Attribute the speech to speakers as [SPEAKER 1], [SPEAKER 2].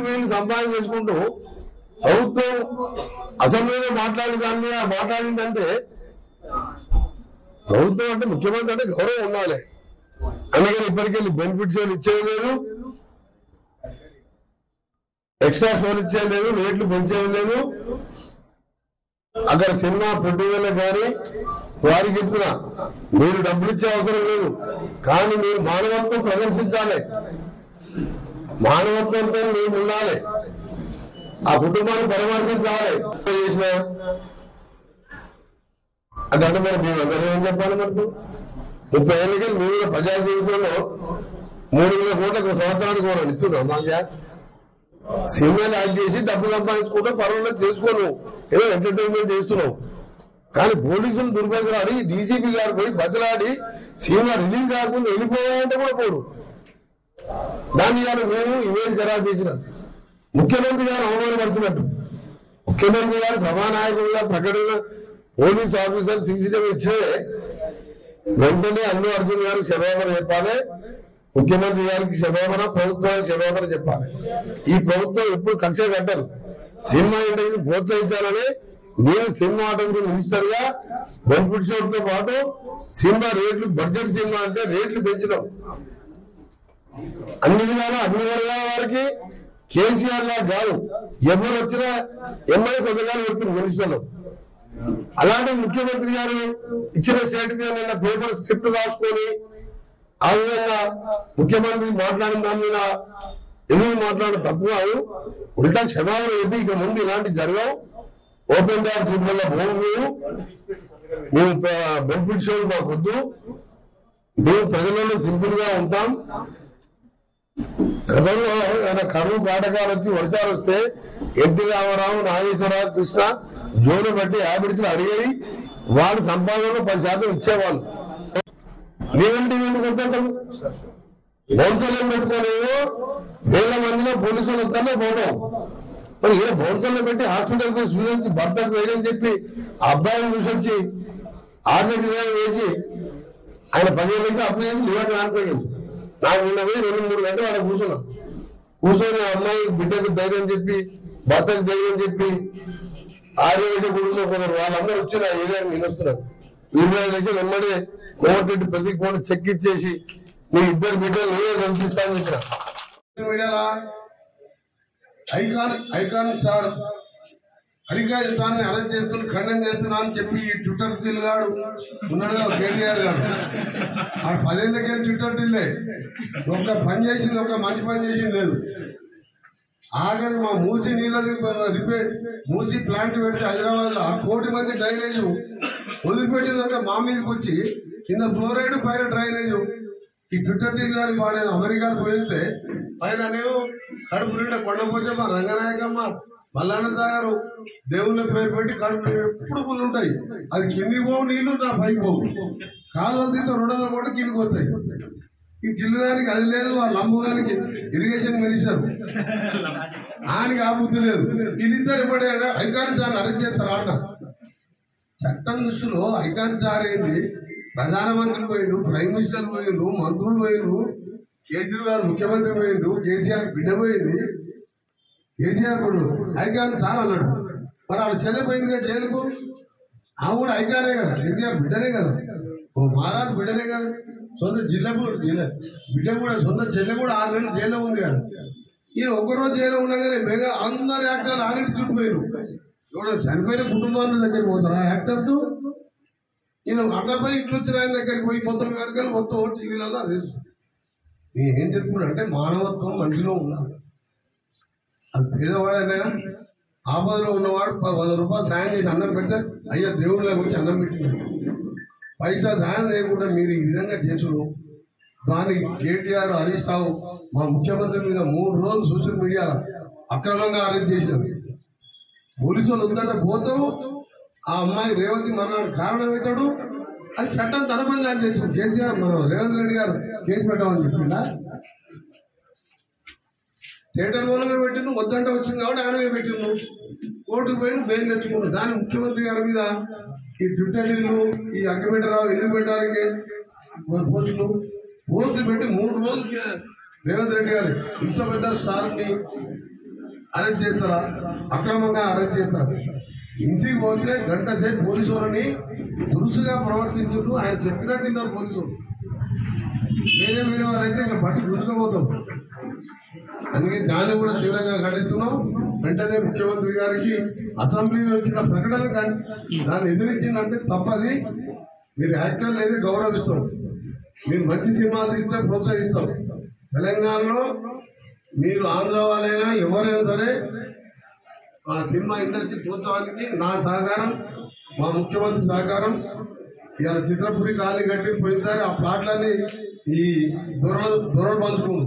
[SPEAKER 1] వీళ్ళు సంపాదన చేసుకుంటూ ప్రభుత్వం అసెంబ్లీలో మాట్లాడిందంటే ప్రభుత్వం అంటే ముఖ్యమంత్రి అంటే గౌరవం ఉండాలి. అందుకని ఇప్పటికెళ్ళి బెనిఫిట్స్ ఇచ్చేది లేదు, ఎక్స్ట్రా షోలు ఇచ్చేది లేదు, రేట్లు పెంచేది లేదు. అక్కడ సినిమా ప్రొడ్యూసర్లకు కానీ వారికి చెప్తున్నా, మీరు డబ్బులు ఇచ్చే అవసరం లేదు, కానీ మీరు మానవత్వం ప్రదర్శించాలి, మానవత్వంతో మీరు ఉండాలి, ఆ కుటుంబాన్ని పరామర్శించాలి. చేసిన అంటే మరి మేము అందరూ ఏం చెప్పాలి? మనకు 30 ఏళ్ళకి మీరు ప్రజా జీవితంలో 3,000 కోట్లకు సంవత్సరానికి కూడా ఇస్తున్నాం. మాకు సినిమాలు యాక్ట్ చేసి డబ్బులు సంపాదించుకుంటూ పర్వాలేదు చేసుకోను, ఏదో ఎంటర్టైన్మెంట్ చేస్తున్నావు. కానీ పోలీసులు దుర్భేసలాడి డీసీపీ గారు పోయి బదిలాడి సినిమా రిలీజ్ కాకుండా వెళ్ళిపోవాలంటే కూడా పోరు. దాన్ని గారు మేము ఇమేజ్ ఖరాబ్ చేసిన ముఖ్యమంత్రి గారు అవమానపరిచినట్టు, ముఖ్యమంత్రి గారు సభానాయకుడిగా ప్రకటన పోలీస్ ఆఫీసర్ సీసీటీవీ ఇచ్చే వెంటనే అల్లు అర్జున్ గారికి క్షమాపణ చెప్పాలి, ముఖ్యమంత్రి గారికి క్షమాపణ, ప్రభుత్వానికి క్షమాపణ చెప్పాలి. ఈ ప్రభుత్వం ఎప్పుడు కక్ష కట్టదు. సినిమా ఇండస్ట్రీ ప్రోత్సహించాలని నేను సినిమా ఆటోగ్రఫీ మినిస్టర్ గా బెనిఫిట్ షోతో పాటు సినిమా రేట్లు, బడ్జెట్ సినిమా అంటే రేట్లు పెంచడం అన్ని వర్గాల వారికి కేసీఆర్ లా కాదు, ఎవరు వచ్చినా ఎమ్మెల్యే సంతకాలు పెడుతున్నారు మినిస్టర్లు. అలాంటి ముఖ్యమంత్రి గారు ఇచ్చిన స్టేట్ మీద పేపర్ స్క్రిప్ట్ రాసుకొని ఆ విధంగా ముఖ్యమంత్రి మాట్లాడిన దాని మీద ఎందుకు మాట్లాడడం తప్పు కాదు. ఉల్టా క్షమాపణ చెప్పి ఇక ముందు ఇలాంటి జరగవు, ఓపెన్ డార్ ట్రిబ్యునల్ భూమి మేము బెనిఫిట్ షోలు మాకొద్దు, మేము ప్రజలలో సింపుల్ గా ఉంటాం. గతంలో ఏమైనా కరువు కాటకాలు వచ్చి వర్షాలు వస్తే ఎన్టీ రామారావు, నాగేశ్వరరావు, కృష్ణ జోలు బట్టి హ్యాబిట్స్ అడిగేది, వాళ్ళ సంపాదనలో 10% ఇచ్చేవాళ్ళు. లేదంటే కొడుతుంటారు బౌన్సర్లను పెట్టుకోలేవు, వేల మందిలో పోలీసులు వస్తానే పోతాం. మరి ఈయన బౌన్సర్లు పెట్టి హాస్పిటల్ పోయి చూసి భర్తకు వేయని చెప్పి ఆ అబ్బాయిని చూసొచ్చి ఆర్థిక వేసి ఆయన 15 లక్షలు అప్లై చేసి లివర్ ఆనిపోయింది. నాకు నిన్న పోయి 2-3 గంటలు వాళ్ళ కూర్చొని అమ్మాయి బిడ్డకు ధైర్యం చెప్పి, భర్తకు ధైర్యం చెప్పి, 6 లక్షల కుటుంబం కొందరు వాళ్ళందరూ వచ్చి నా ఏరియాని నిలుస్తున్నారు. 25 లక్షలు వెంబడే కోమటిరెడ్డి ప్రతి కోణ చెక్ ఇచ్చేసి మీ 2 బిడ్డలు నేనే కనిపిస్తానని చెప్పిన.
[SPEAKER 2] మీడియాలో ఐకాన్ సార్ అధికారితాన్ని అరెస్ట్ చేస్తున్న ఖండన చేస్తున్నా అని చెప్పి ట్విట్టర్ టిల్గాడు ఉన్నాడు కేటీఆర్ గారు. ఆ 10 ఏళ్ళకే ట్విట్టర్ టిల్లే ఒక్క పని చేసింది, ఒక మంచి పని చేసింది లేదు. ఆఖరి మా మూసి నీళ్ళది మూసి ప్లాంట్ పెడితే హైదరాబాద్ లో 1 కోటి మంది డ్రైనేజ్ వదిలిపెట్టిందంటే మా మీదకి వచ్చి కింద ఫ్లోరైడ్ పైన డ్రైనేజ్. ఈ ట్విట్టర్ టీవీ గారికి వాడేది అమెరికాకు పోయితే పైననేమో కడుపు నిండా కొండపోచమ్మ, రంగనాయకమ్మ, మల్లన్న సాగరు దేవుళ్ళ పేరు పెట్టి కడుపు ఎప్పుడు పుల్లు ఉంటాయి. అది కిందికి పోవు నీళ్లు, నా పైకి పోవు. కాలువలు తీస్తే 200 కోట్లు కిందికి వస్తాయి. ఈ జిల్లు గారికి అది లేదు, ఆ లంబు గారికి ఇరిగేషన్ మినిస్టర్ ఆయనకి ఆ బుద్ధి లేదు. వీళ్ళిద్దరు ఇప్పుడే ఐకాన్ సార్ అరెస్ట్ చేస్తారు ఆట. చట్టం దృష్టిలో ఐకాన్ సార్ ఏంటి? ప్రధానమంత్రి పోయిండు, ప్రైమ్ మినిస్టర్ పోయిండు, మంత్రులు పోయిండు, కేజ్రీవాల్ ముఖ్యమంత్రి పోయిండు, కేసీఆర్ బిడ్డ పోయింది. కేసీఆర్ కూడా ఐకాన్ సార్ అన్నాడు. మరి వాళ్ళు చెల్లిపోయింది కదా జైలుకు, ఆమె కూడా ఐకానే కదా, కేసీఆర్ బిడ్డనే కదా, ఓ మహారాజు బిడ్డనే కదా, సొంత బిడ్డ కూడా సొంత చెల్లె కూడా 6 నెలలు జైల్లో ఉంది కదా. ఈయన ఒక్కరోజు జైల్లో ఉండగానే మెగా అందరు యాక్టర్లు ఆల్రెడీ చుట్టిపోయారు. ఎవడో చనిపోయిన కుటుంబాల దగ్గరికి పోతారు ఆ యాక్టర్తో. ఈయన అడ్డపై ఇట్లు వచ్చిన ఆయన దగ్గరికి పోయి మొత్తం వెనకాల మొత్తం టీవీలలో అది నేనేం చెప్పుకున్నా అంటే మానవత్వం మనిషిలో ఉండాలి. అది పేదవాడైనా ఆపదలో ఉన్నవాడు 100 రూపాయలు సాయం చేసి అన్నం పెడితే అయ్యా దేవుళ్ళ గురించి అన్నం పెట్టినాడు. పైసా దానం లేకుండా మీరు ఈ విధంగా చేసుడు దానికి కేటీఆర్, హరీష్ రావు మా ముఖ్యమంత్రి మీద 3 రోజులు సోషల్ మీడియాలో అక్రమంగా అరెస్ట్ చేసినారు. పోలీసు వాళ్ళు ఉందంటే పోతాము, ఆ అమ్మాయి రేవంత్ మరణానికి కారణమవుతాడు. అది చట్టం తన పని అని చేసి కేసీఆర్ రేవంత్ రెడ్డి గారు కేసు పెట్టామని చెప్పిందా? థియేటర్ మూలమే పెట్టిండు, వద్దంటే వచ్చింది కాబట్టి ఆయనమే పెట్టిండు. కోర్టుకు పోయి బెయిల్ తెచ్చుకున్నాడు. దాని ముఖ్యమంత్రి గారి మీద ఈ ట్విట్టర్ ఇల్లు, ఈ అగ్గిపెట్టరావు ఎందుకు పెట్టడానికి పోస్టులు పెట్టి 3 రోజులకి రేవంత్ రెడ్డి గారు ఇంత పెద్ద స్టార్ని అరెస్ట్ చేస్తారా? అక్రమంగా అరెస్ట్ చేస్తారు. ఇంటికి పోతే గంట సేపు పోలీసు వాళ్ళని దురుసుగా ప్రవర్తించుంటూ ఆయన చెప్పినట్టు తిన్నారు పోలీసు. వేరే వేరే వాళ్ళైతే ఇంకా బట్టి గుంజుకపోతాం. అందుకే దాన్ని కూడా తీవ్రంగా ఖండిస్తున్నాం. వెంటనే ముఖ్యమంత్రి గారికి అసెంబ్లీలో వచ్చిన ప్రకటన దాన్ని ఎదిరించిందంటే తప్పది. మీరు యాక్టర్లు అయితే గౌరవిస్తాం, మీరు మంచి సినిమాలు తీస్తే ప్రోత్సహిస్తాం. తెలంగాణలో మీరు ఆంధ్ర వాళ్ళైనా ఎవరైనా సరే ఆ సినిమా ఇండస్ట్రీ ప్రోత్సాహానికి నా సహకారం, మా ముఖ్యమంత్రి సహకారం. ఇవాళ చిత్రపురి కాలనీ కట్టి పోయినసారి ఆ ప్లాట్లన్నీ ఈ దొరలు పంచుకుంది.